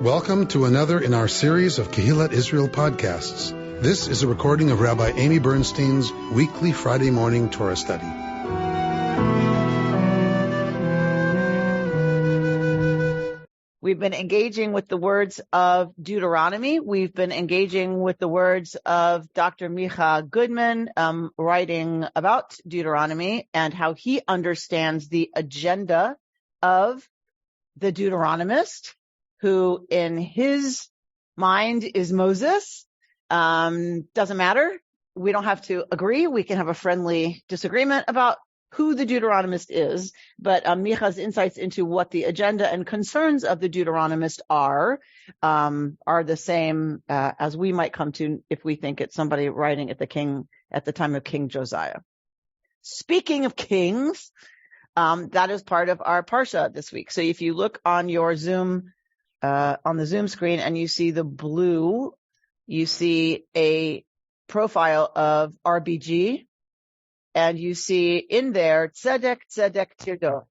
Welcome to another in our series of Kehillat Israel podcasts. This is a recording of Rabbi Amy Bernstein's weekly Friday morning Torah study. We've been engaging with the words of Deuteronomy. We've been engaging with the words of Dr. Micha Goodman, writing about Deuteronomy and how he understands the agenda of the Deuteronomist, who in his mind is Moses. Doesn't matter. We don't have to agree. We can have a friendly disagreement about who the Deuteronomist is, but Micha's insights into what the agenda and concerns of the Deuteronomist are the same as we might come to if we think it's somebody writing at the time of King Josiah. Speaking of kings, that is part of our parsha this week. So if you look on your Zoom, on the Zoom screen, and you see the blue, you see a profile of RBG, and you see in there, tzedek, tzedek tirdo,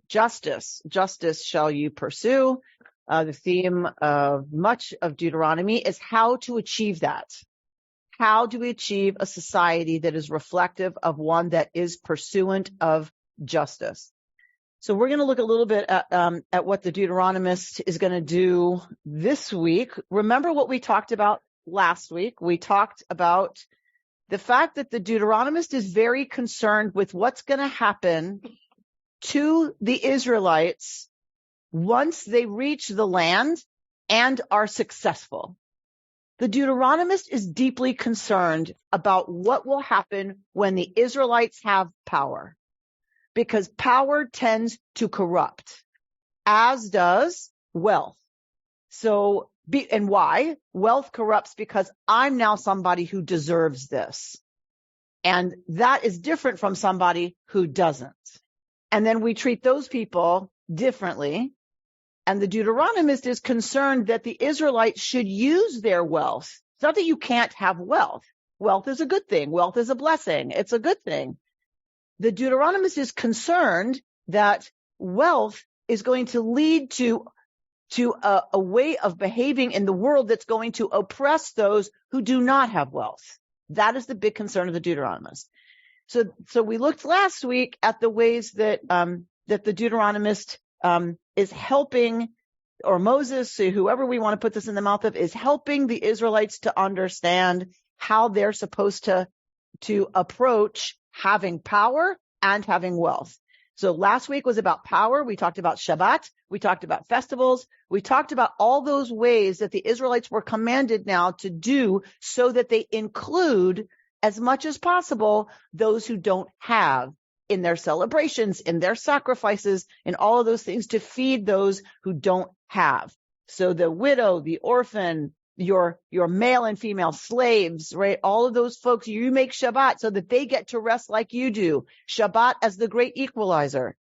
justice shall you pursue. The theme of much of Deuteronomy is how to achieve that. How do we achieve a society that is reflective of one that is pursuant of justice? So we're going to look a little bit at what the Deuteronomist is going to do this week. Remember what we talked about last week? We talked about the fact that the Deuteronomist is very concerned with what's going to happen to the Israelites once they reach the land and are successful. The Deuteronomist is deeply concerned about what will happen when the Israelites have power, because power tends to corrupt, as does wealth. And why? Wealth corrupts because I'm now somebody who deserves this. And that is different from somebody who doesn't. And then we treat those people differently. And the Deuteronomist is concerned that the Israelites should use their wealth. It's not that you can't have wealth. Wealth is a good thing. Wealth is a blessing. It's a good thing. The Deuteronomist is concerned that wealth is going to lead to a way of behaving in the world that's going to oppress those who do not have wealth. That is the big concern of the Deuteronomist. So we looked last week at the ways that the Deuteronomist is helping, or Moses, whoever we want to put this in the mouth of, is helping the Israelites to understand how they're supposed to approach having power and having wealth. So last week was about power. We talked about Shabbat. We talked about festivals. We talked about all those ways that the Israelites were commanded now to do so that they include as much as possible those who don't have in their celebrations, in their sacrifices, in all of those things to feed those who don't have. So the widow, the orphan, your male and female slaves, right? All of those folks, you make Shabbat so that they get to rest like you do. Shabbat as the great equalizer.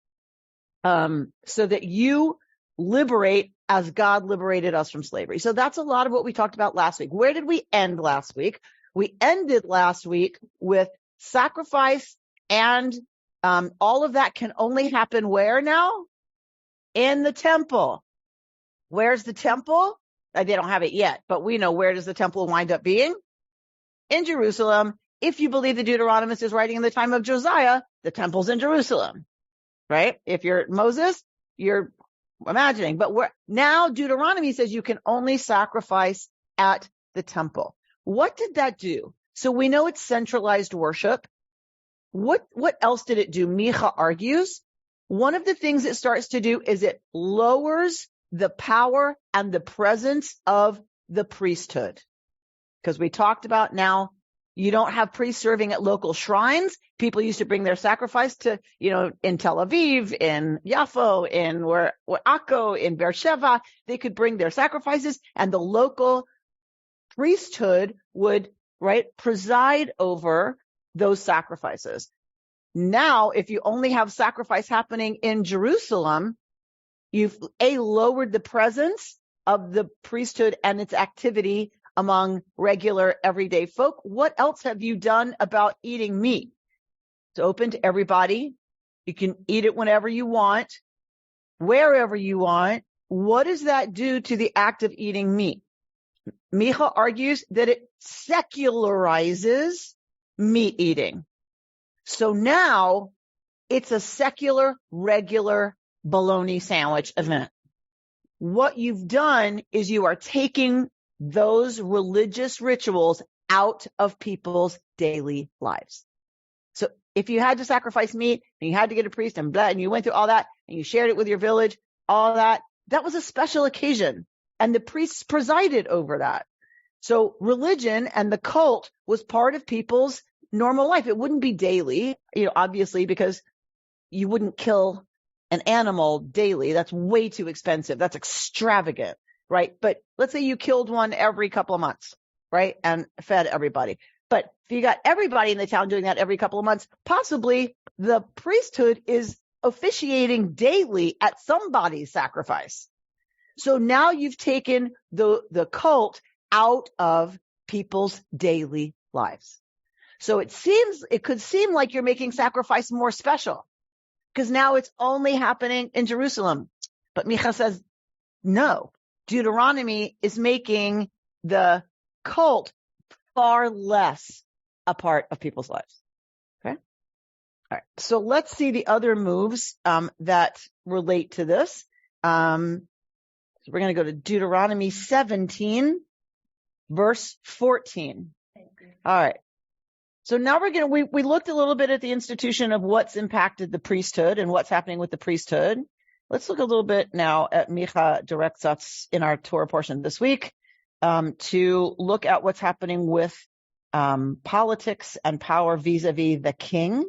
So that you liberate as God liberated us from slavery. So that's a lot of what we talked about last week. Where did we end last week? We ended last week with sacrifice, and all of that can only happen where now? In the temple. Where's the temple? They don't have it yet, but we know, where does the temple wind up being? In Jerusalem. If you believe the Deuteronomist is writing in the time of Josiah, the temple's in Jerusalem, right? If you're Moses, you're imagining. But now Deuteronomy says you can only sacrifice at the temple. What did that do? So we know it's centralized worship. What else did it do? Micha argues. One of the things it starts to do is it lowers the power and the presence of the priesthood. Because we talked about now, you don't have priests serving at local shrines. People used to bring their sacrifice to, in Tel Aviv, in Yafo, in Akko, in Beersheba. They could bring their sacrifices, and the local priesthood would, preside over those sacrifices. Now, if you only have sacrifice happening in Jerusalem, you've lowered the presence of the priesthood and its activity among regular everyday folk. What else have you done about eating meat? It's open to everybody. You can eat it whenever you want, wherever you want, what does that do to the act of eating meat? Micha argues that it secularizes meat eating. So now it's a secular, regular bologna sandwich event. What you've done is you are taking those religious rituals out of people's daily lives. So if you had to sacrifice meat and you had to get a priest and blah, and you went through all that and you shared it with your village, all that was a special occasion. And the priests presided over that. So religion and the cult was part of people's normal life. It wouldn't be daily, obviously, because you wouldn't kill an animal daily. That's way too expensive. That's extravagant, right? But let's say you killed one every couple of months, right? And fed everybody. But if you got everybody in the town doing that every couple of months, possibly the priesthood is officiating daily at somebody's sacrifice. So now you've taken the cult out of people's daily lives. So it could seem like you're making sacrifice more special because now it's only happening in Jerusalem. But Micha says, no, Deuteronomy is making the cult far less a part of people's lives. Okay. All right. So let's see the other moves, that relate to this. So we're going to go to Deuteronomy 17, verse 14. All right. So now we looked a little bit at the institution of what's impacted the priesthood and what's happening with the priesthood. Let's look a little bit now at Micha directs us in our Torah portion this week, to look at what's happening with, politics and power vis-a-vis the king.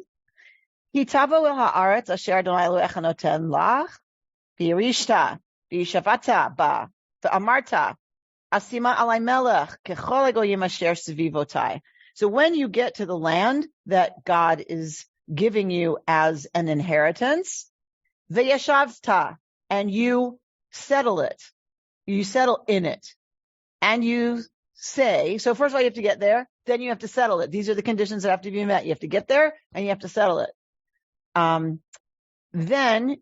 Hitavo el haaretz asher Adonai Elohecha noten lach, v'yirishta, v'yishavata ba, v'amarta, asima alai melech, kechol hagoyim asher sevivotai. So when you get to the land that God is giving you as an inheritance, v'yashavta, and you settle it, you settle in it, and you say, so first of all, you have to get there, then you have to settle it. These are the conditions that have to be met. You have to get there and you have to settle it. Then,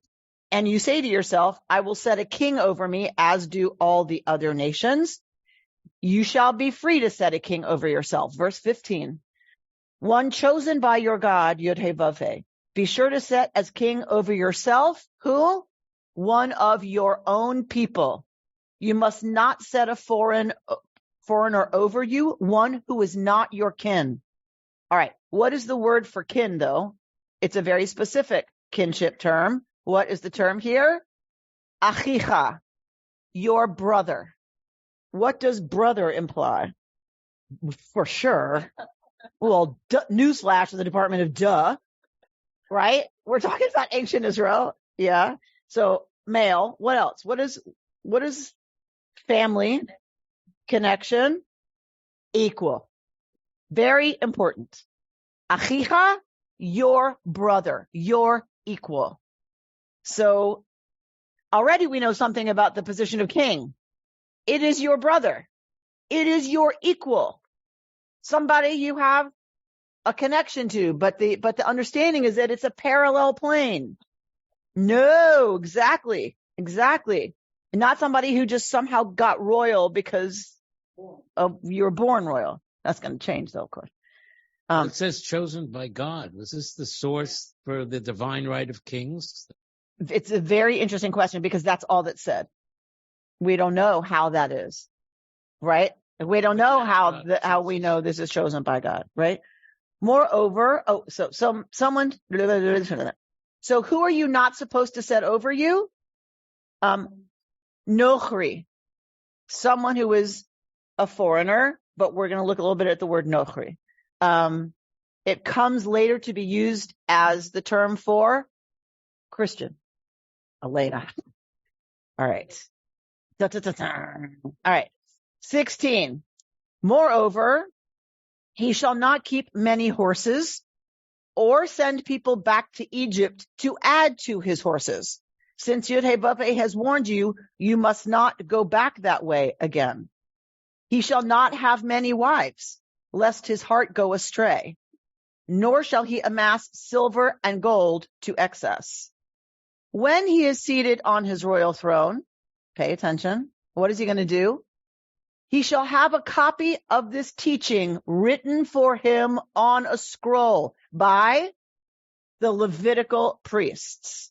and you say to yourself, I will set a king over me, as do all the other nations. You shall be free to set a king over yourself. Verse 15, one chosen by your God, Yod-Heh-Vav-Heh. Be sure to set as king over yourself, who? One of your own people. You must not set a foreigner over you, one who is not your kin. All right. What is the word for kin, though? It's a very specific kinship term. What is the term here? Achicha, your brother. What does brother imply? For sure. Well, newsflash in the Department of Duh, right? We're talking about ancient Israel. Yeah. So male. What else? What is family? Connection? Equal. Very important. Achicha, your brother, your equal. So already we know something about the position of king. It is your brother. It is your equal. Somebody you have a connection to, but the understanding is that it's a parallel plane. No, exactly. Not somebody who just somehow got royal because you were born royal. That's going to change, though, of course. It says chosen by God. Was this the source for the divine right of kings? It's a very interesting question because that's all that's said. We don't know how that is, right? We don't know how we know this is chosen by God, right? Moreover, someone. So who are you not supposed to set over you? Nochri, someone who is a foreigner, but we're going to look a little bit at the word nochri. It comes later to be used as the term for Christian. Later. All right. All right. 16. Moreover, he shall not keep many horses or send people back to Egypt to add to his horses. Since Yod-Heh-Vav-Heh has warned you, you must not go back that way again. He shall not have many wives, lest his heart go astray, nor shall he amass silver and gold to excess. When he is seated on his royal throne, Pay attention. What is he going to do? He shall have a copy of this teaching written for him on a scroll by the Levitical priests.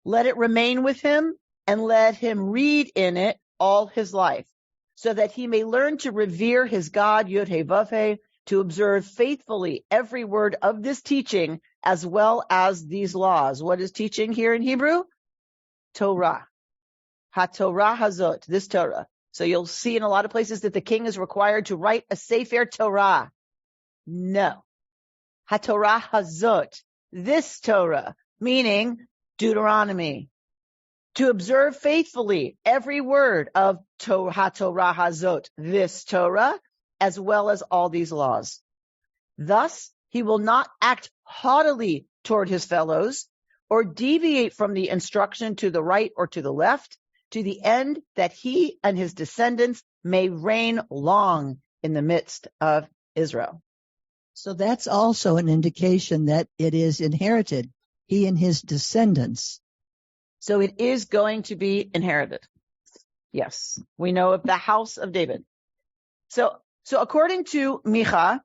Let it remain with him and let him read in it all his life, so that he may learn to revere his God, Yud-Heh-Vav-Heh, to observe faithfully every word of this teaching, as well as these laws. What is teaching here in Hebrew? Torah. HaTorah Hazot, this Torah. So you'll see in a lot of places that the king is required to write a Sefer Torah. No. HaTorah Hazot, this Torah, meaning Deuteronomy. To observe faithfully every word of HaTorah Hazot, this Torah, as well as all these laws. Thus, he will not act haughtily toward his fellows or deviate from the instruction to the right or to the left, to the end that he and his descendants may reign long in the midst of Israel. So that's also an indication that it is inherited, he and his descendants. So it is going to be inherited. Yes, we know of the house of David. So according to Micha,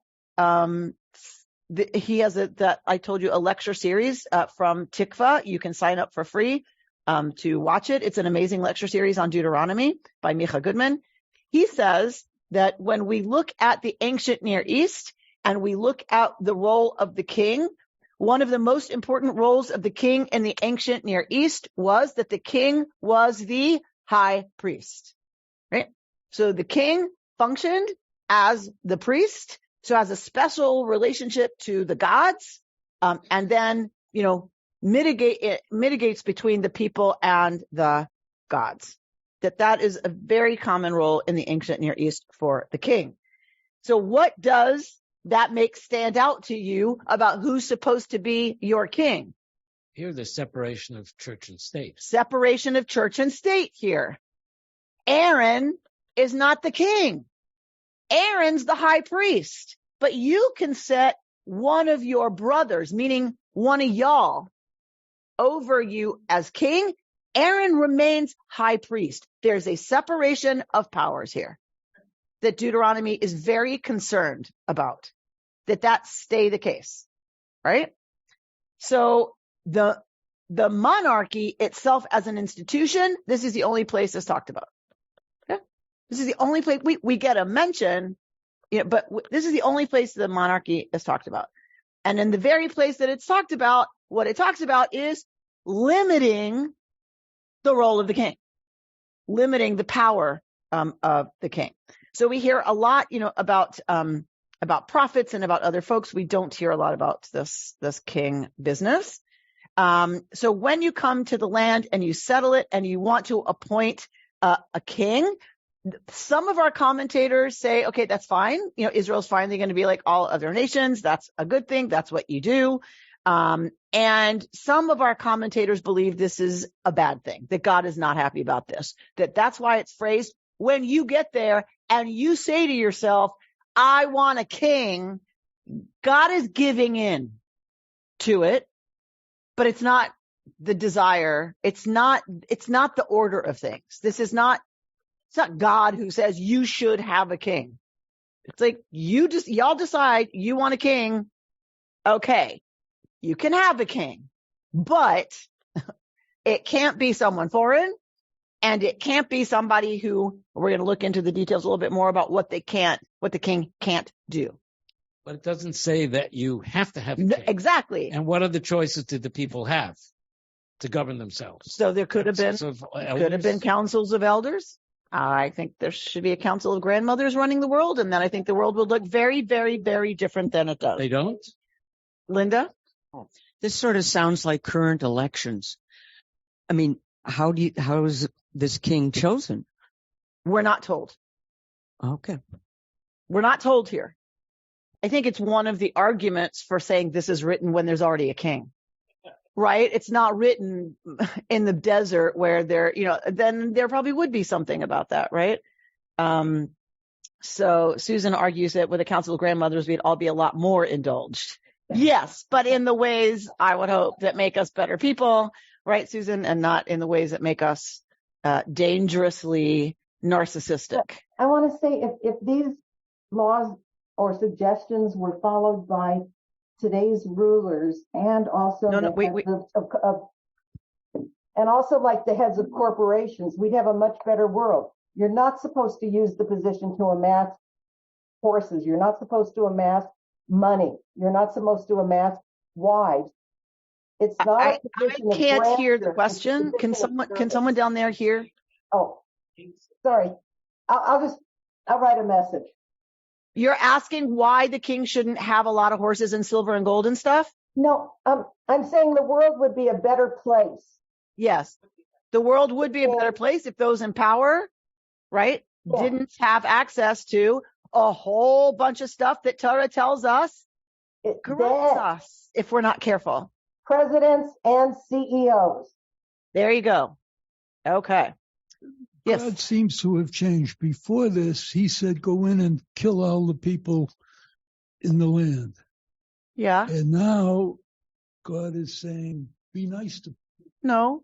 he has I told you, a lecture series from Tikva. You can sign up for free to watch it. It's an amazing lecture series on Deuteronomy by Micha Goodman. He says that when we look at the ancient Near East and we look at the role of the king, one of the most important roles of the king in the ancient Near East was that the king was the high priest, right? So the king functioned as the priest, so has a special relationship to the gods, and then, mitigates between the people and the gods. That is a very common role in the ancient Near East for the king. So what does that make stand out to you about who's supposed to be your king? Here, the separation of church and state. Separation of church and state here. Aaron is not the king. Aaron's the high priest. But you can set one of your brothers, meaning one of y'all, over you as king. Aaron remains high priest. There's a separation of powers here that Deuteronomy is very concerned about, that stay the case, right? So the monarchy itself as an institution, this is the only place it's talked about. Okay? This is the only place we get a mention, but this is the only place the monarchy is talked about. And in the very place that it's talked about, what it talks about is limiting the role of the king, limiting the power of the king. So we hear a lot, about prophets and about other folks. We don't hear a lot about this king business. So when you come to the land and you settle it and you want to appoint a king, some of our commentators say, okay, that's fine. Israel's finally going to be like all other nations. That's a good thing. That's what you do. And some of our commentators believe this is a bad thing, that God is not happy about this, that's why it's phrased, when you get there and you say to yourself, I want a king, God is giving in to it, but it's not the desire. It's not the order of things. It's not God who says you should have a king. It's like y'all decide you want a king. Okay, you can have a king, but it can't be someone foreign, and it can't be somebody who, we're going to look into the details a little bit more about what the king can't do. But it doesn't say that you have to have a king. Exactly. And what other choices did the people have to govern themselves? So there could have been councils of elders. I think there should be a council of grandmothers running the world, and then I think the world would look very, very, very different than it does. They don't? Linda? This sort of sounds like current elections. I mean, how is this king chosen? We're not told. Okay. We're not told here. I think it's one of the arguments for saying this is written when there's already a king, right? It's not written in the desert where then there probably would be something about that, right? So Susan argues that with a council of grandmothers, we'd all be a lot more indulged. Yes, but in the ways I would hope that make us better people, right, Susan? And not in the ways that make us dangerously narcissistic. I want to say if these laws or suggestions were followed by today's rulers and also and also like the heads of corporations, we'd have a much better world. You're not supposed to use the position to amass horses. You're not supposed to amass money. You're not supposed to amass wives. It's not a position I can't hear the question. Can someone down there hear? Oh, sorry. I'll write a message. You're asking why the king shouldn't have a lot of horses and silver and gold and stuff? No, I'm saying the world would be a better place. Yes. The world would be a better place if those in power, right, didn't have access to a whole bunch of stuff that Torah tells us corrupts us if we're not careful. Presidents and CEOs. There you go. Okay. Yes. God seems to have changed. Before this, he said, go in and kill all the people in the land. Yeah. And now God is saying, be nice to people. No.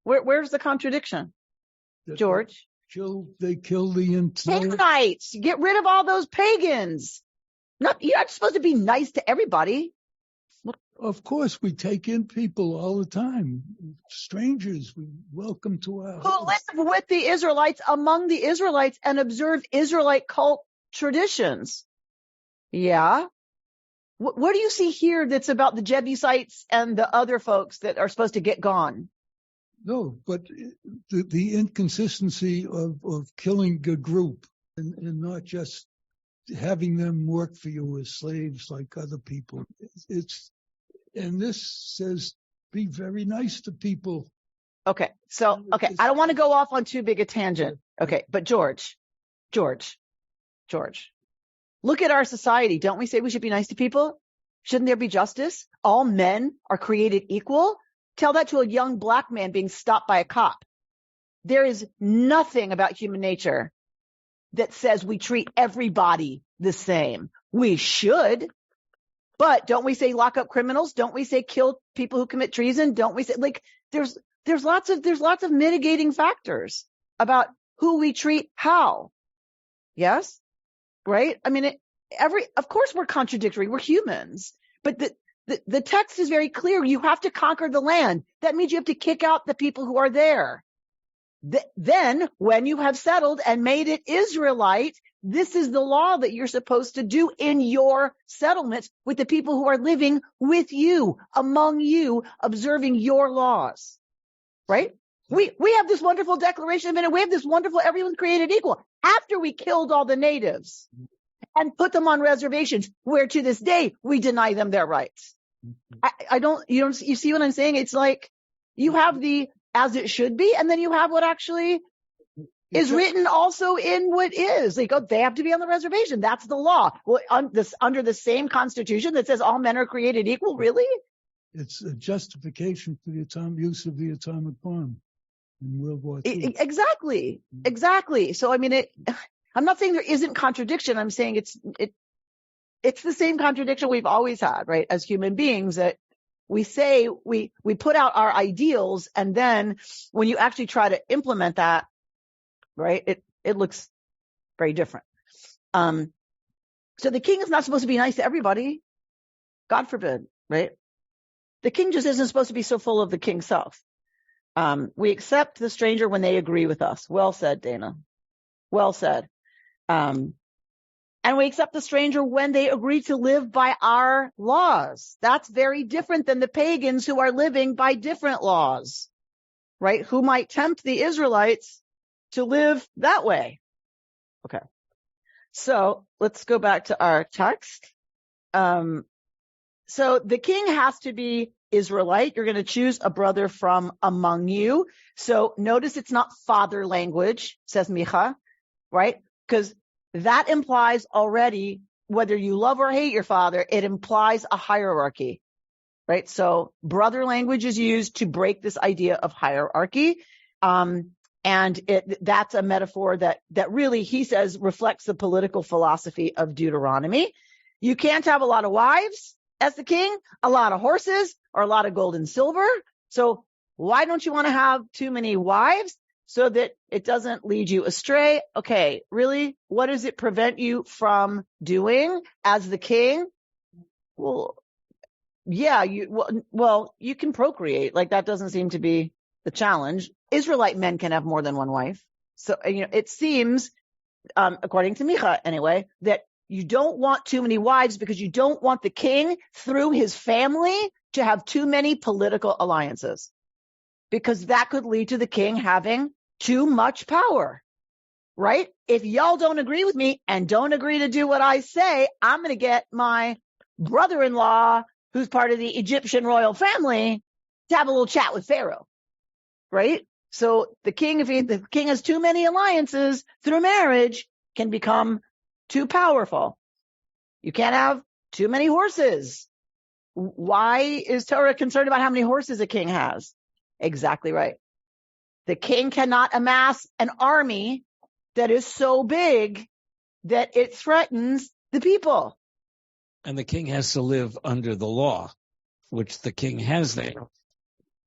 Where's the contradiction, George? They kill the entire... Canaanites. Get rid of all those pagans. You're not supposed to be nice to everybody. Of course, we take in people all the time. Strangers, we welcome to our who house. live with the Israelites, among the Israelites, and observe Israelite cult traditions. Yeah. What do you see here that's about the Jebusites and the other folks that are supposed to get gone? No, but the inconsistency of killing a group and not just having them work for you as slaves like other people. And this says, be very nice to people. Okay. So, I don't want to go off on too big a tangent. Okay. But George, look at our society. Don't we say we should be nice to people? Shouldn't there be justice? All men are created equal. Tell that to a young black man being stopped by a cop. There is nothing about human nature that says we treat everybody the same. We should. But don't we say lock up criminals? Don't we say kill people who commit treason? Don't we say there's lots of mitigating factors about who we treat how? Yes? Right? I mean, of course we're contradictory. We're humans. But the text is very clear. You have to conquer the land. That means you have to kick out the people who are there. Then when you have settled and made it Israelite, this is the law that you're supposed to do in your settlements with the people who are living with you, among you, observing your laws, right? We have this wonderful declaration of we have this wonderful everyone's created equal after we killed all the natives and put them on reservations where to this day we deny them their rights. You see what I'm saying? It's like you have the as it should be, and then you have what actually is written also in what is. Like, they have to be on the reservation. That's the law. Well, under the same constitution that says all men are created equal, really? It's a justification for the atomic atomic bomb in World War II. Exactly. So, I mean, I'm not saying there isn't contradiction. I'm saying it's the same contradiction we've always had, right? As human beings, that we say we put out our ideals, and then when you actually try to implement that, right, it looks very different. So the king is not supposed to be nice to everybody. God forbid, right? The king just isn't supposed to be so full of the king's self. We accept the stranger when they agree with us. Well said, Dana. Well said. And we accept the stranger when they agree to live by our laws. That's very different than the pagans who are living by different laws, right? Who might tempt the Israelites to live that way. Okay. So let's go back to our text. So the king has to be Israelite. You're going to choose a brother from among you. So notice it's not father language, says Micha, right? Because that implies already, whether you love or hate your father, it implies a hierarchy, right? So brother language is used to break this idea of hierarchy. And that's a metaphor that really, he says, reflects the political philosophy of Deuteronomy. You can't have a lot of wives as the king, a lot of horses, or a lot of gold and silver. So why don't you want to have too many wives? so that it doesn't lead you astray. Okay, really? What does it prevent you from doing as the king? Well, yeah, you can procreate. Like, that doesn't seem to be the challenge. Israelite men can have more than one wife. So, it seems, according to Micha anyway, that you don't want too many wives because you don't want the king through his family to have too many political alliances, because that could lead to the king having too much power, right? If y'all don't agree with me and don't agree to do what I say, I'm going to get my brother-in-law, who's part of the Egyptian royal family, to have a little chat with Pharaoh, right? So the king, if the king has too many alliances through marriage, can become too powerful. You can't have too many horses. Why is Torah concerned about how many horses a king has? Exactly right. The king cannot amass an army that is so big that it threatens the people. And the king has to live under the law, which the king has there.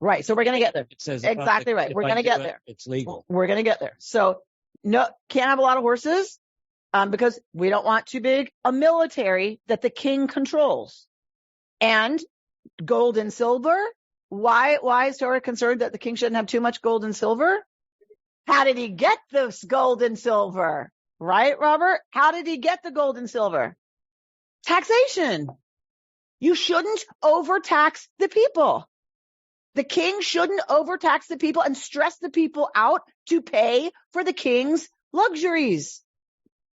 Right. So we're going to get there. It says exactly right. We're going to get there. It's legal. We're going to get there. So no, can't have a lot of horses, because we don't want too big a military that the king controls. And gold and silver. Why is Torah concerned that the king shouldn't have too much gold and silver? How did he get this gold and silver? Right, Robert? How did he get the gold and silver? Taxation. You shouldn't overtax the people. The king shouldn't overtax the people and stress the people out to pay for the king's luxuries.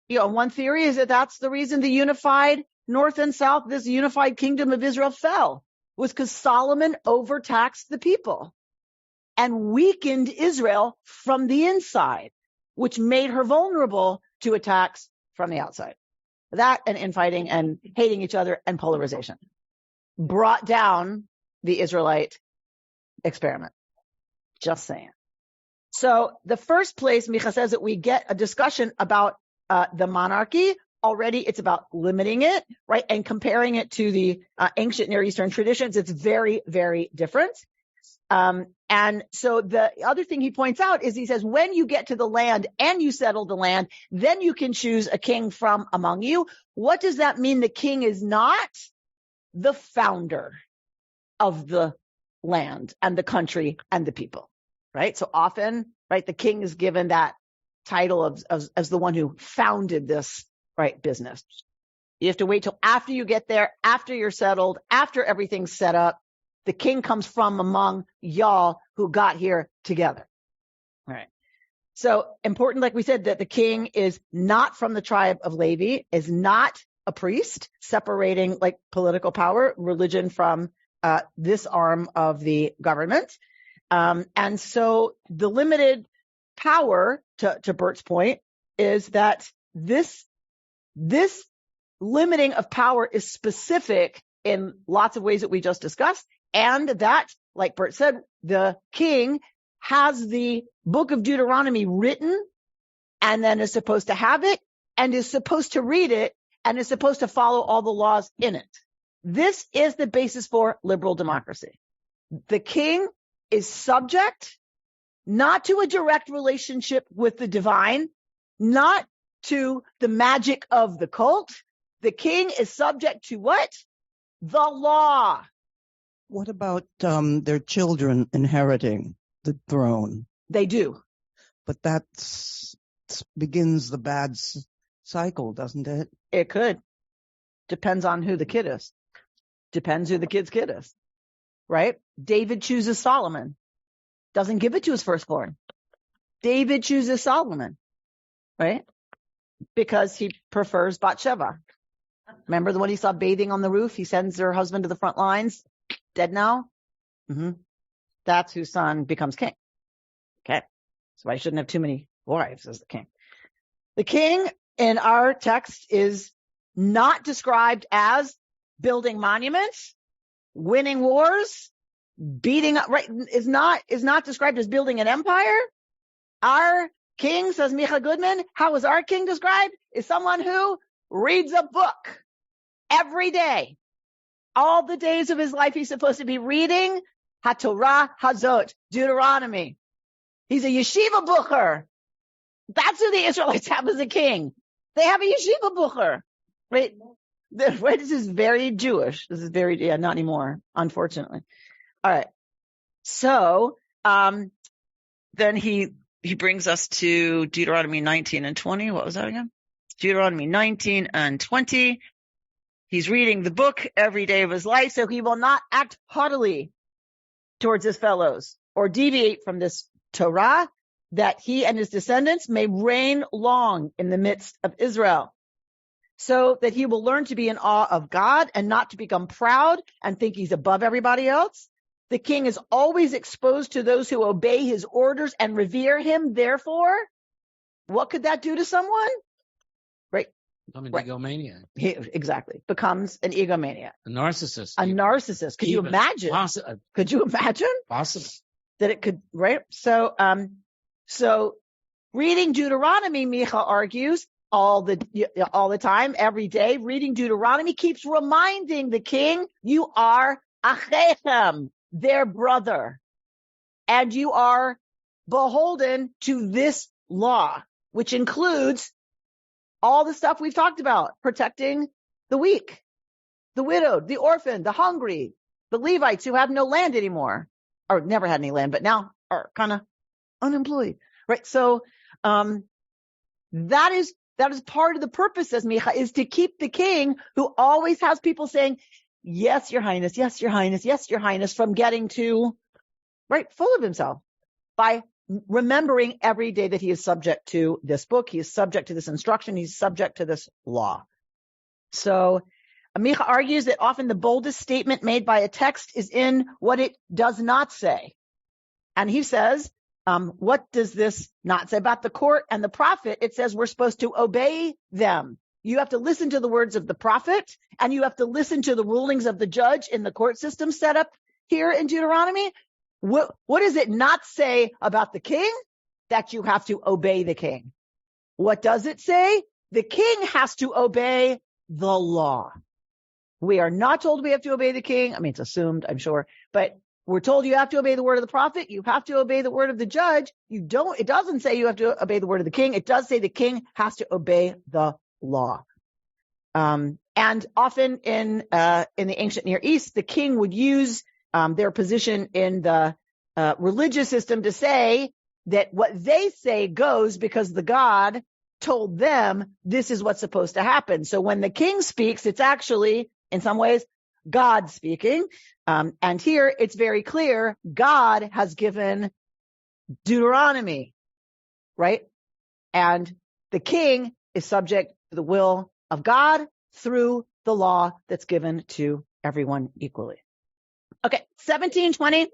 One theory is that that's the reason the unified north and south, this unified kingdom of Israel fell, was because Solomon overtaxed the people and weakened Israel from the inside, which made her vulnerable to attacks from the outside. That and infighting and hating each other and polarization brought down the Israelite experiment. Just saying. So the first place, Micha says that we get a discussion about the monarchy. Already it's about limiting it, right? And comparing it to the ancient Near Eastern traditions. It's very, very different. And so the other thing he points out is he says, when you get to the land and you settle the land, then you can choose a king from among you. What does that mean? The king is not the founder of the land and the country and the people, right? So often, right, the king is given that title as the one who founded this, right, business. You have to wait till after you get there, after you're settled, after everything's set up. The king comes from among y'all who got here together. All right. So important, like we said, that the king is not from the tribe of Levi, is not a priest, separating like political power, religion from this arm of the government. And so the limited power, to Bert's point, is that this limiting of power is specific in lots of ways that we just discussed. And that, like Bert said, the king has the book of Deuteronomy written and then is supposed to have it and is supposed to read it and is supposed to follow all the laws in it. This is the basis for liberal democracy. The king is subject not to a direct relationship with the divine, not to the magic of the cult. The king is subject to what? The law. What about their children inheriting the throne? They do. But that begins the bad cycle, doesn't it? It could. Depends on who the kid is. Depends who the kid's kid is. Right? David chooses Solomon. Doesn't give it to his firstborn. David chooses Solomon. Right? Because he prefers Bathsheba. Remember the one he saw bathing on the roof? He sends her husband to the front lines. Dead now? Mm-hmm. That's whose son becomes king. Okay. So I shouldn't have too many wives as the king. The king in our text is not described as building monuments, winning wars, beating up, right? Is not described as building an empire. Our king, says Micha Goodman, how is our king described? Is someone who reads a book every day. All the days of his life, he's supposed to be reading HaTorah Hazot, Deuteronomy. He's a yeshiva bucher. That's who the Israelites have as a king. They have a yeshiva bucher, right? This is very Jewish. This is very, not anymore, unfortunately. All right. So, then he brings us to Deuteronomy 19 and 20. What was that again? Deuteronomy 19 and 20. He's reading the book every day of his life, so he will not act haughtily towards his fellows or deviate from this Torah, that he and his descendants may reign long in the midst of Israel, so that he will learn to be in awe of God and not to become proud and think he's above everybody else. The king is always exposed to those who obey his orders and revere him. Therefore, what could that do to someone? Right. I'm an Right. egomaniac. Exactly. Becomes an egomaniac. A narcissist. A narcissist. Could you imagine? Could you imagine? Possible. That it could, right? So reading Deuteronomy, Micha argues, all the time, every day, reading Deuteronomy keeps reminding the king, you are achechem, their brother, and you are beholden to this law, which includes all the stuff we've talked about, protecting the weak, the widowed, the orphan, the hungry, the Levites who have no land anymore, or never had any land, but now are kind of unemployed, right? So that is part of the purpose, says Micha, is to keep the king, who always has people saying, yes, your highness, yes, your highness, yes, your highness, from getting too, right, full of himself, by remembering every day that he is subject to this book, he is subject to this instruction, he's subject to this law. So Micha argues that often the boldest statement made by a text is in what it does not say. And he says, what does this not say about the court and the prophet? It says we're supposed to obey them. You have to listen to the words of the prophet, and you have to listen to the rulings of the judge in the court system set up here in Deuteronomy. What does it not say about the king? That you have to obey the king. What does it say? The king has to obey the law. We are not told we have to obey the king. I mean, it's assumed, I'm sure, but we're told you have to obey the word of the prophet. You have to obey the word of the judge. It doesn't say you have to obey the word of the king. It does say the king has to obey the law. And often in the ancient Near East, the king would use their position in the religious system to say that what they say goes because the God told them this is what's supposed to happen. So when the king speaks, it's actually, in some ways, God speaking. And here it's very clear God has given Deuteronomy, right? And the king is subject to the will of God through the law that's given to everyone equally. Okay, 17:20.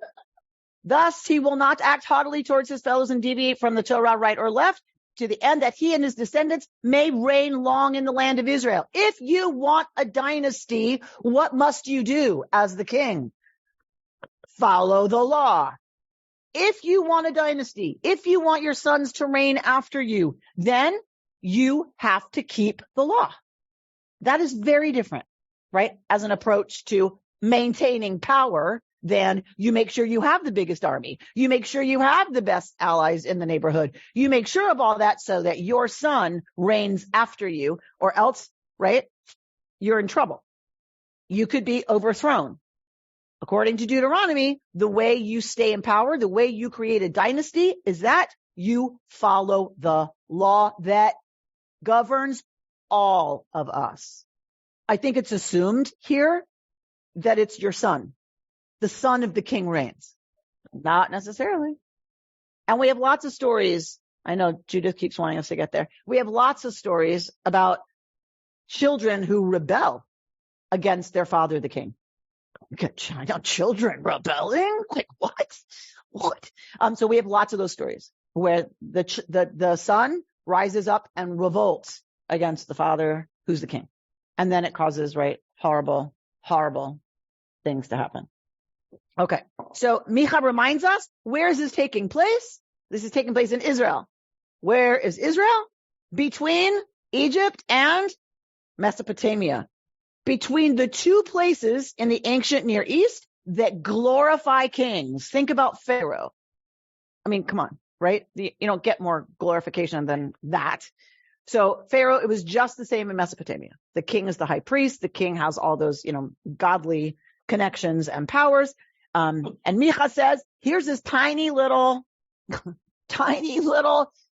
Thus he will not act haughtily towards his fellows and deviate from the Torah right or left, to the end that he and his descendants may reign long in the land of Israel. If you want a dynasty, what must you do as the king? Follow the law. If you want a dynasty, if you want your sons to reign after you, then you have to keep the law. That is very different, right? As an approach to maintaining power, then you make sure you have the biggest army. You make sure you have the best allies in the neighborhood. You make sure of all that so that your son reigns after you, or else, right, you're in trouble. You could be overthrown. According to Deuteronomy, the way you stay in power, the way you create a dynasty, is that you follow the law that governs all of us. I think it's assumed here that it's your son. The son of the king reigns. Not necessarily. And we have lots of stories. I know Judith keeps wanting us to get there. We have lots of stories about children who rebel against their father, the king. Children rebelling? Like what? So we have lots of those stories where the son rises up and revolts against the father, who's the king. And then it causes, right, horrible, horrible things to happen. Okay, so Micha reminds us, where is this taking place? This is taking place in Israel. Where is Israel? Between Egypt and Mesopotamia. Between the two places in the ancient Near East that glorify kings. Think about Pharaoh. I mean, come on. right? You don't get more glorification than that. So Pharaoh, it was just the same in Mesopotamia. The king is the high priest. The king has all those, godly connections and powers. And Micha says, here's this tiny little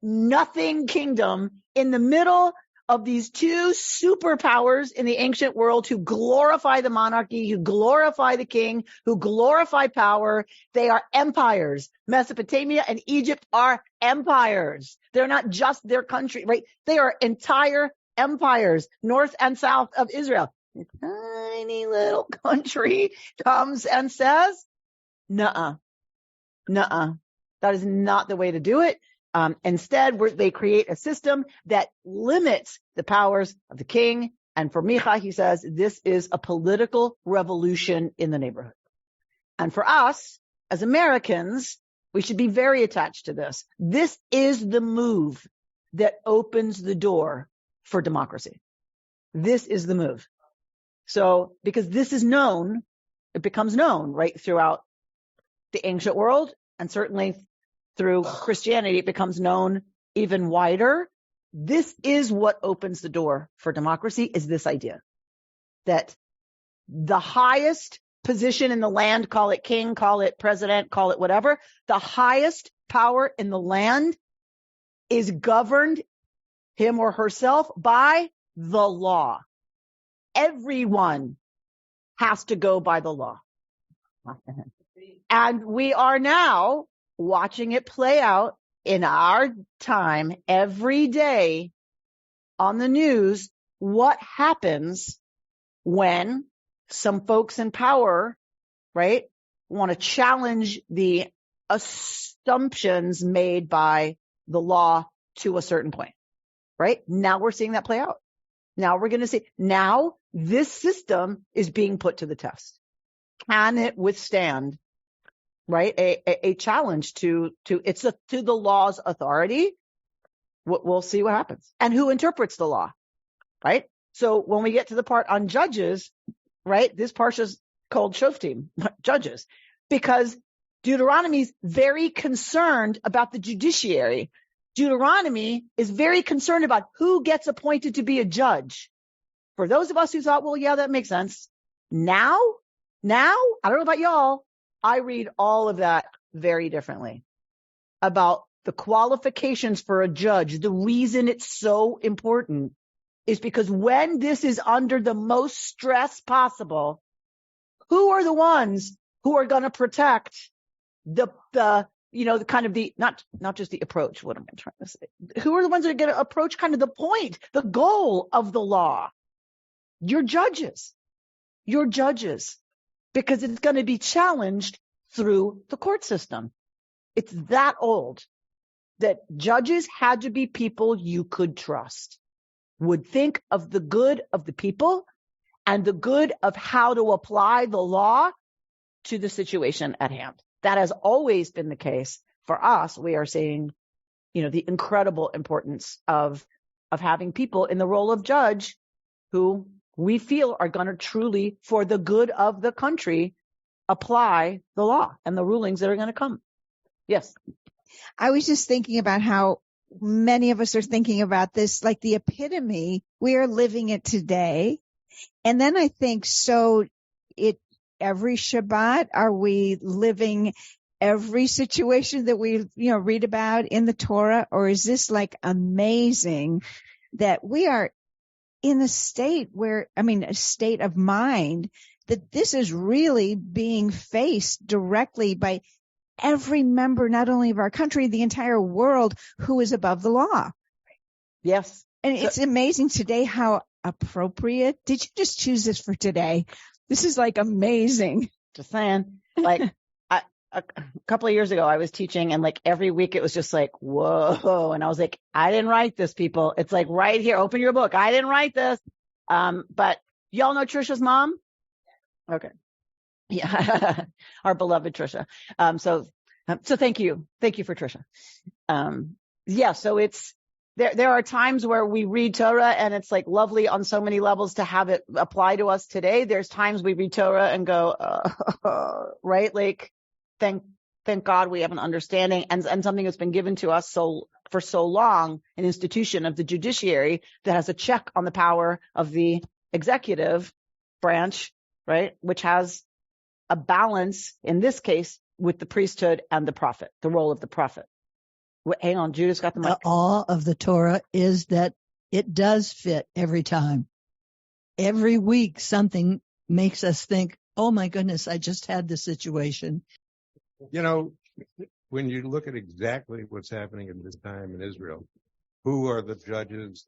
nothing kingdom in the middle of these two superpowers in the ancient world who glorify the monarchy, who glorify the king, who glorify power. They are empires. Mesopotamia and Egypt are empires. They're not just their country, right? They are entire empires, north and south of Israel. A tiny little country comes and says, nuh-uh. That is not the way to do it. Instead, they create a system that limits the powers of the king. And for Micha, he says, this is a political revolution in the neighborhood. And for us, as Americans, we should be very attached to this. This is the move that opens the door for democracy. This is the move. So, because this is known, it becomes known, right, throughout the ancient world, and certainly through Christianity, it becomes known even wider. This is what opens the door for democracy, is this idea that the highest position in the land, call it king, call it president, call it whatever, the highest power in the land is governed, him or herself, by the law. Everyone has to go by the law. And we are now watching it play out in our time every day on the news. What happens when some folks in power, right, want to challenge the assumptions made by the law to a certain point, right? Now we're seeing that play out. Now we're going to see, now this system is being put to the test. Can it withstand, right, a challenge to the law's authority? We'll see what happens. And who interprets the law, right? So when we get to the part on judges, right, this parsha's called Shoftim, judges, because Deuteronomy is very concerned about the judiciary. Deuteronomy is very concerned about who gets appointed to be a judge. For those of us who thought, well, yeah, that makes sense. Now, I don't know about y'all, I read all of that very differently about the qualifications for a judge. The reason it's so important is because when this is under the most stress possible, who are the ones who are going to protect the kind of the, not just the approach, what am I trying to say? Who are the ones that are going to approach kind of the point, the goal of the law? Your judges, because it's going to be challenged through the court system. It's that old that judges had to be people you could trust, would think of the good of the people and the good of how to apply the law to the situation at hand. That has always been the case. For us, we are seeing, the incredible importance of having people in the role of judge who we feel are going to truly, for the good of the country, apply the law and the rulings that are going to come. Yes. I was just thinking about how many of us are thinking about this, like the epitome. We are living it today. And then I think, every Shabbat, are we living every situation that we, read about in the Torah? Or is this like amazing that we are in a state a state of mind that this is really being faced directly by every member, not only of our country, the entire world, who is above the law. Yes. And it's amazing today how appropriate. Did you just choose this for today? This is like amazing. Just saying, like a couple of years ago, I was teaching and like every week it was just like, whoa. And I was like, I didn't write this, people. It's like right here. Open your book. I didn't write this. But y'all know Trisha's mom? Okay. Yeah. Our beloved Trisha. So thank you. Thank you for Trisha. So it's, there are times where we read Torah and it's like lovely on so many levels to have it apply to us today. There's times we read Torah and go, right? Like, thank thank God we have an understanding and something that's been given to us for so long, an institution of the judiciary that has a check on the power of the executive branch, right? Which has a balance, in this case, with the priesthood and the prophet, the role of the prophet. Hang on, Judith's got the mic. The awe of the Torah is that it does fit every time. Every week, something makes us think, oh my goodness, I just had this situation. You know, when you look at exactly what's happening at this time in Israel, who are the judges?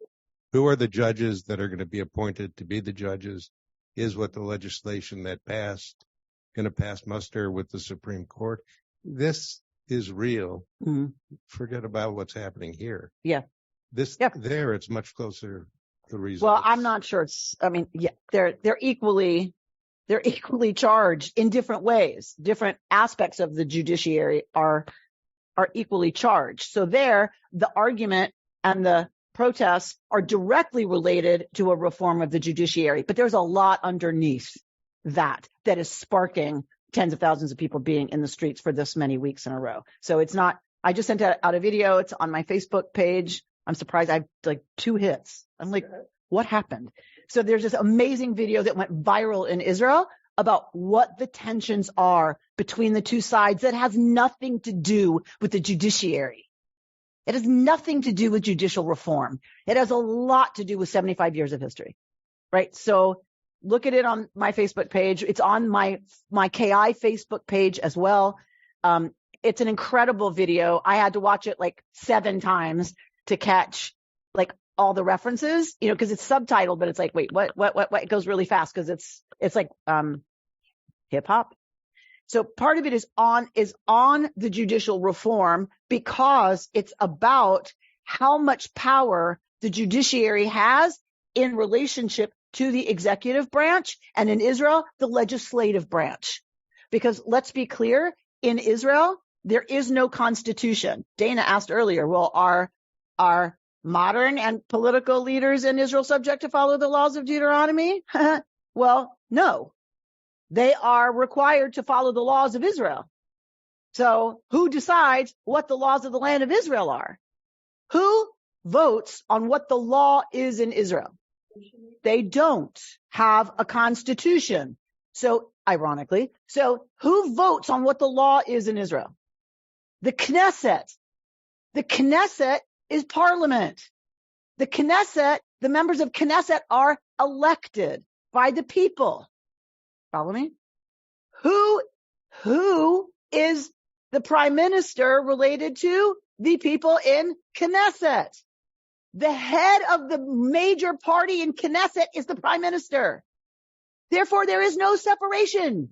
Who are the judges that are going to be appointed to be the judges? Is what the legislation that passed going to pass muster with the Supreme Court? This is real. Mm-hmm. Forget about what's happening here. Yeah. There, it's much closer to reason. Well, I'm not sure they're equally charged in different ways. Different aspects of the judiciary are equally charged. So there, the argument and the protests are directly related to a reform of the judiciary. But there's a lot underneath that is sparking tens of thousands of people being in the streets for this many weeks in a row. So it's not, I just sent out a video. It's on my Facebook page. I'm surprised I have like 2 hits. I'm like, what happened? So there's this amazing video that went viral in Israel about what the tensions are between the two sides that has nothing to do with the judiciary. It has nothing to do with judicial reform. It has a lot to do with 75 years of history, right? So look at it on my Facebook page. It's on my KI Facebook page as well. It's an incredible video. I had to watch it like 7 times to catch like all the references, you know, because it's subtitled, but it's like, wait, what? It goes really fast because it's like hip hop. So part of it is on the judicial reform because it's about how much power the judiciary has in relationship to the executive branch, and in Israel, the legislative branch. Because let's be clear, in Israel, there is no constitution. Dana asked earlier, well, are modern and political leaders in Israel subject to follow the laws of Deuteronomy? Well, no. They are required to follow the laws of Israel. So who decides what the laws of the land of Israel are? Who votes on what the law is in Israel? They don't have a constitution. So ironically, who votes on what the law is in Israel? The Knesset. The Knesset is parliament. The Knesset, the members of Knesset are elected by the people. Follow me? Who is the prime minister related to? The people in Knesset. The head of the major party in Knesset is the prime minister. Therefore, there is no separation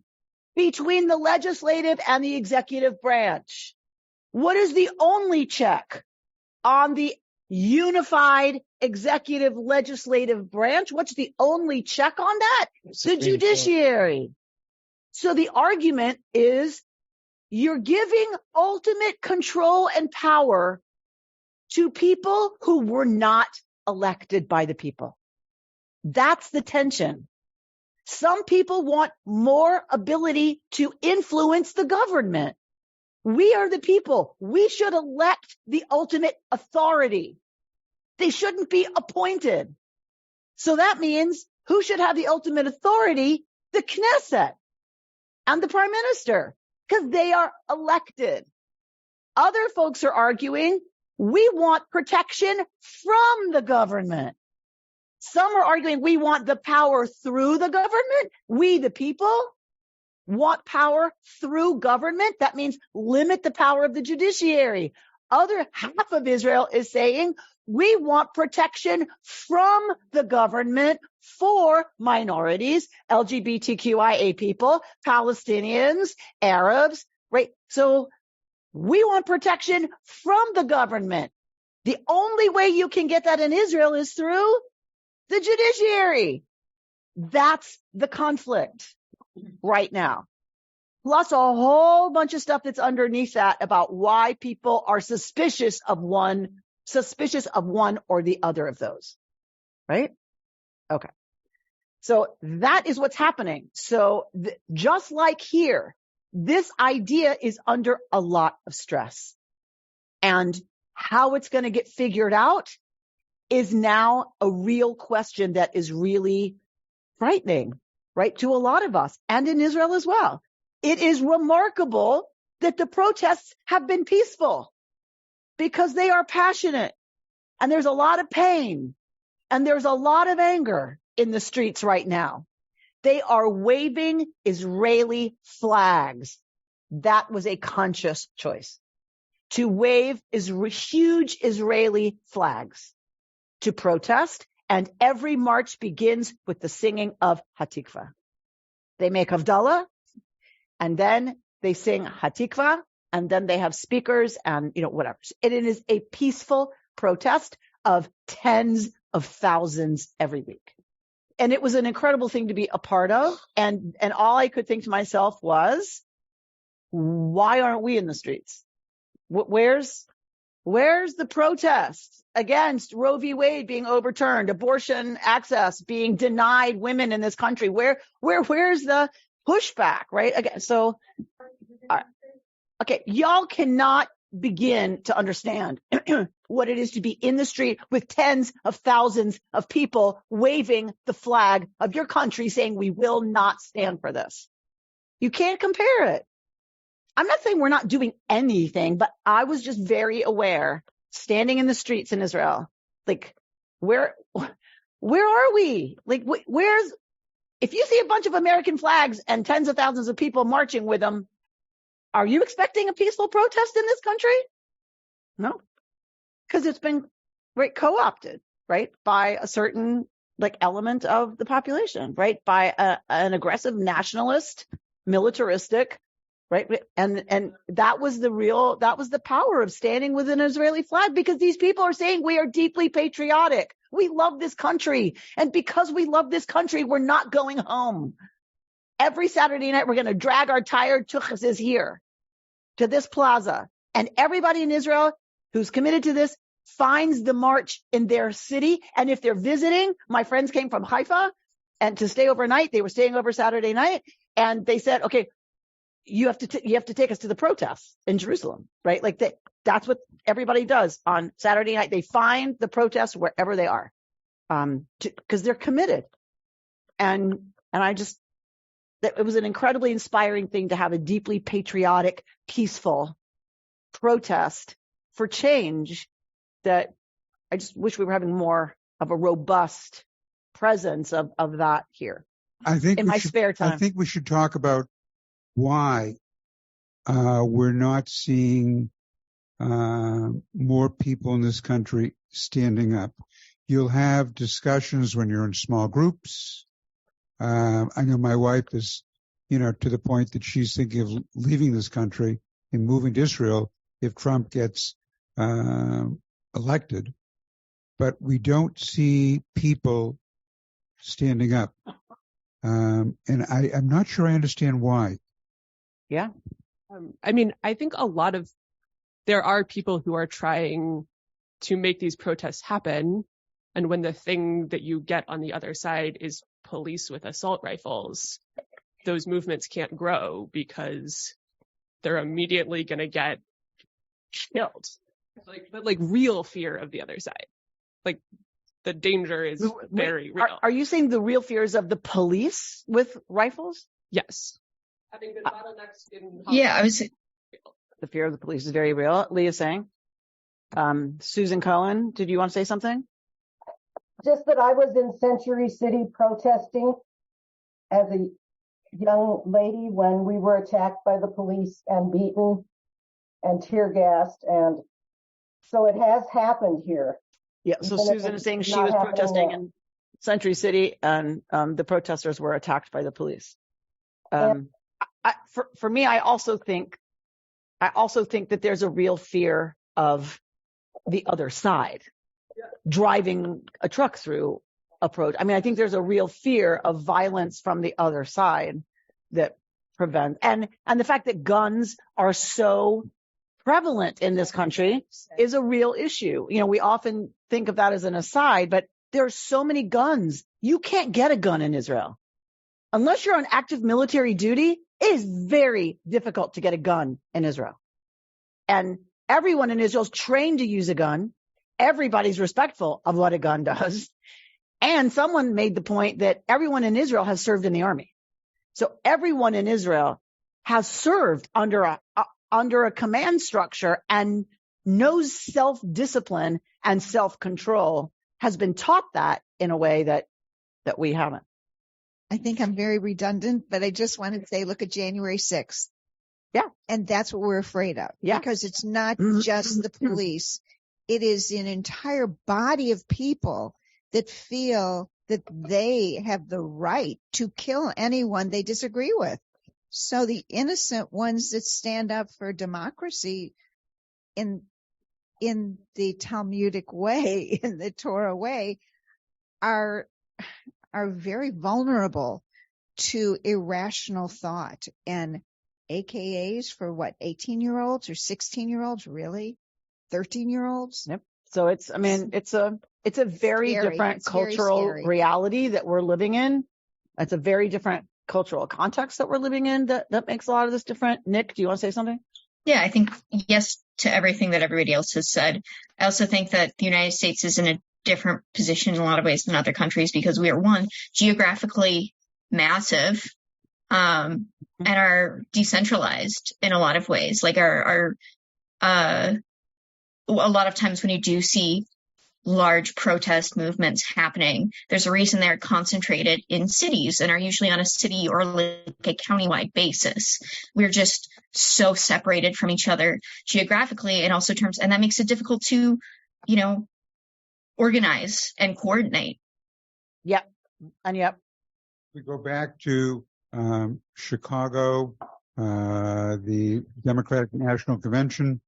between the legislative and the executive branch. What is the only check on the unified executive legislative branch? What's the only check on that? The judiciary. So the argument is you're giving ultimate control and power to people who were not elected by the people. That's the tension. Some people want more ability to influence the government. We are the people. We should elect the ultimate authority. They shouldn't be appointed. So that means who should have the ultimate authority? The Knesset and the prime minister, because they are elected. Other folks are arguing we want protection from the government. Some are arguing we want the power through the government. We, the people, want power through government. That means limit the power of the judiciary. Other half of Israel is saying we want protection from the government for minorities, LGBTQIA people, Palestinians, Arabs, right? So we want protection from the government. The only way you can get that in Israel is through the judiciary. That's the conflict right now. Plus a whole bunch of stuff that's underneath that about why people are suspicious of one or the other of those. Right? Okay. So that is what's happening. So just like here, this idea is under a lot of stress. And how it's going to get figured out is now a real question that is really frightening, right, to a lot of us, and in Israel as well. It is remarkable that the protests have been peaceful because they are passionate, and there's a lot of pain, and there's a lot of anger in the streets right now. They are waving Israeli flags. That was a conscious choice. To wave huge Israeli flags to protest, and every march begins with the singing of Hatikva. They make Havdalah, and then they sing Hatikva, and then they have speakers and, whatever. It is a peaceful protest of tens of thousands every week. And it was an incredible thing to be a part of. And all I could think to myself was, why aren't we in the streets? Where's the protest against Roe v. Wade being overturned, abortion access being denied women in this country? Where's the pushback, right? Again, so, okay, y'all cannot begin to understand what it is to be in the street with tens of thousands of people waving the flag of your country saying we will not stand for this. You can't compare it. I'm not saying we're not doing anything, but I was just very aware, standing in the streets in Israel, like, where are we? Like, if you see a bunch of American flags and tens of thousands of people marching with them, are you expecting a peaceful protest in this country? No, because it's been co-opted, right, by a certain element of the population, right, by an aggressive nationalist, militaristic, right, and that was the power of standing with an Israeli flag, because these people are saying we are deeply patriotic. We love this country, and because we love this country, we're not going home. Every Saturday night, we're going to drag our tired tuchas here to this plaza. And everybody in Israel who's committed to this finds the march in their city. And if they're visiting, my friends came from Haifa and to stay overnight. They were staying over Saturday night. And they said, okay, you have to take us to the protests in Jerusalem, right? That's what everybody does on Saturday night. They find the protests wherever they are, because they're committed. And it was an incredibly inspiring thing to have a deeply patriotic, peaceful protest for change that I just wish we were having more of a robust presence of that here. I think in my spare time. I think we should talk about why we're not seeing more people in this country standing up. You'll have discussions when you're in small groups. I know my wife is, to the point that she's thinking of leaving this country and moving to Israel if Trump gets elected. But we don't see people standing up. And I'm not sure I understand why. Yeah. I think there are people who are trying to make these protests happen. And when the thing that you get on the other side is police with assault rifles, those movements can't grow because they're immediately going to get killed. But real fear of the other side. The danger is very real. Are you saying the real fear is of the police with rifles? Yes. Having been bottlenecks in yeah, I was saying the fear of the police is very real. Leah's saying. Susan Cohen, did you want to say something? Just that I was in Century City protesting as a young lady when we were attacked by the police and beaten and tear gassed. And so it has happened here. Yeah, so Susan is saying she was protesting in Century City and the protesters were attacked by the police. For me, I also think that there's a real fear of the other side driving a truck through a protest. I think there's a real fear of violence from the other side that prevents, and the fact that guns are so prevalent in this country is a real issue. We often think of that as an aside, but there are so many guns. You can't get a gun in Israel. Unless you're on active military duty It is very difficult to get a gun in Israel. And everyone in Israel is trained to use a gun. Everybody's respectful of what a gun does. And someone made the point that everyone in Israel has served in the army. So everyone in Israel has served under a command structure and knows self-discipline and self-control, has been taught that in a way that we haven't. I think I'm very redundant, but I just want to say, look at January 6th. Yeah. And that's what we're afraid of. Yeah. Because it's not just the police. It is an entire body of people that feel that they have the right to kill anyone they disagree with. So the innocent ones that stand up for democracy in the Talmudic way, in the Torah way, are very vulnerable to irrational thought and AKAs for 18-year-olds or 16-year-olds, really? 13-year-olds? Yep. So it's a very scary. different It's very cultural scary. reality that we're living in. It's a very different cultural context that we're living in that makes a lot of this different. Nick, do you want to say something? Yeah, I think yes to everything that everybody else has said. I also think that the United States is in a different position in a lot of ways than other countries because we are, one, geographically massive, and are decentralized in a lot of ways. Like a lot of times when you do see large protest movements happening, there's a reason they're concentrated in cities and are usually on a city or like a countywide basis. We're just so separated from each other geographically and also terms, and that makes it difficult to, organize and coordinate. Yep. And yep. We go back to Chicago, the Democratic National Convention.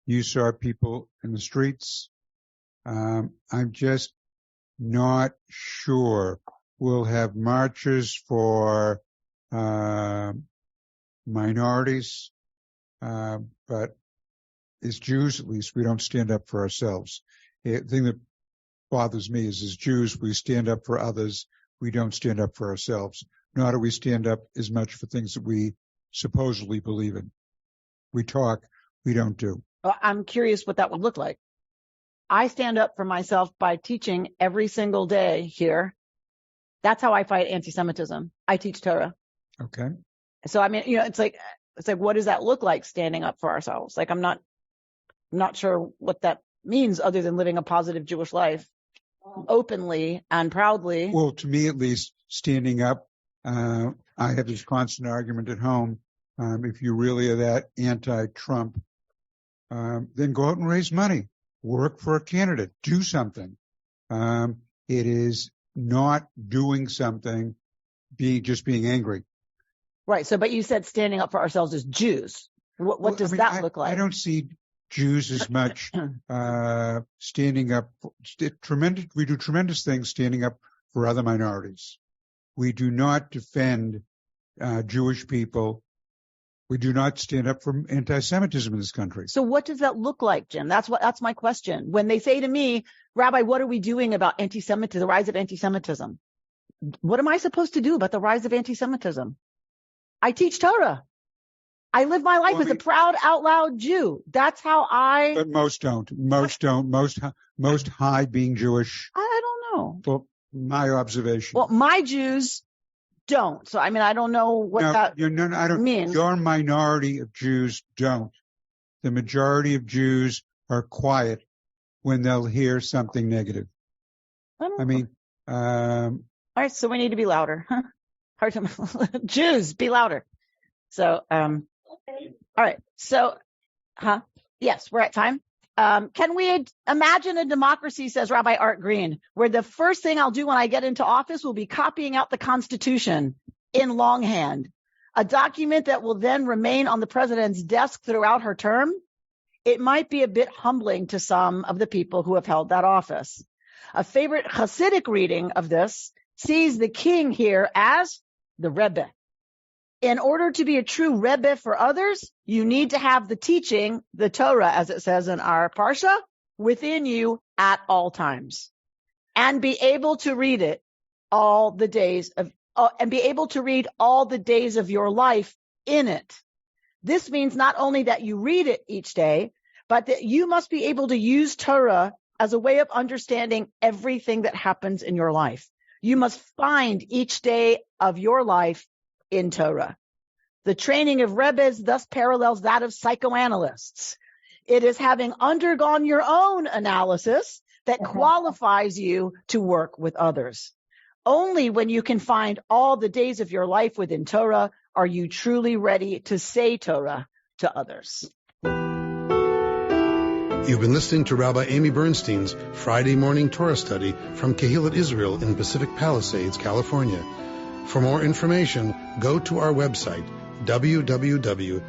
You saw people in the streets. I'm just not sure we'll have marches for minorities, but as Jews, at least, we don't stand up for ourselves. The thing that bothers me is as Jews, we stand up for others. We don't stand up for ourselves, nor do we stand up as much for things that we supposedly believe in. We talk, we don't do. I'm curious what that would look like. I stand up for myself by teaching every single day here. That's how I fight anti-Semitism. I teach Torah. Okay. So, I mean, it's like, what does that look like, standing up for ourselves? Like, I'm not sure what that means other than living a positive Jewish life openly and proudly. Well, to me, at least, standing up, I have this constant argument at home. If you really are that anti-Trump, then go out and raise money, work for a candidate, do something. It is not doing something, just being angry. Right. So, but you said standing up for ourselves as Jews. What does that look like? I don't see Jews as much standing up. We do tremendous things standing up for other minorities. We do not defend Jewish people. We do not stand up for anti-Semitism in this country. So what does that look like, Jim? That's my question. When they say to me, Rabbi, what are we doing about anti-Semitism, the rise of anti-Semitism? What am I supposed to do about the rise of anti-Semitism? I teach Torah. I live my life as a proud, out loud Jew. That's how I. But most don't. Most don't. Most hide being Jewish. I don't know. Well, my observation. Well, my Jews don't. So, I mean, I don't know what that means. Your minority of Jews don't. The majority of Jews are quiet when they'll hear something negative. I mean, all right. So we need to be louder. Huh? Hard to Jews, be louder. So, all right. So, yes, we're at time. Can we imagine a democracy, says Rabbi Art Green, where the first thing I'll do when I get into office will be copying out the Constitution in longhand, a document that will then remain on the president's desk throughout her term? It might be a bit humbling to some of the people who have held that office. A favorite Hasidic reading of this sees the king here as the Rebbe. In order to be a true Rebbe for others, you need to have the teaching, the Torah, as it says in our Parsha, within you at all times, and be able to read it all the days of, and be able to read all the days of your life in it. This means not only that you read it each day, but that you must be able to use Torah as a way of understanding everything that happens in your life. You must find each day of your life in Torah. The training of Rebbes thus parallels that of psychoanalysts. It is having undergone your own analysis that qualifies you to work with others. Only when you can find all the days of your life within Torah are you truly ready to say Torah to others. You've been listening to Rabbi Amy Bernstein's Friday morning Torah study from Kehillat Israel in Pacific Palisades, California. For more information, go to our website, www.ourki.org.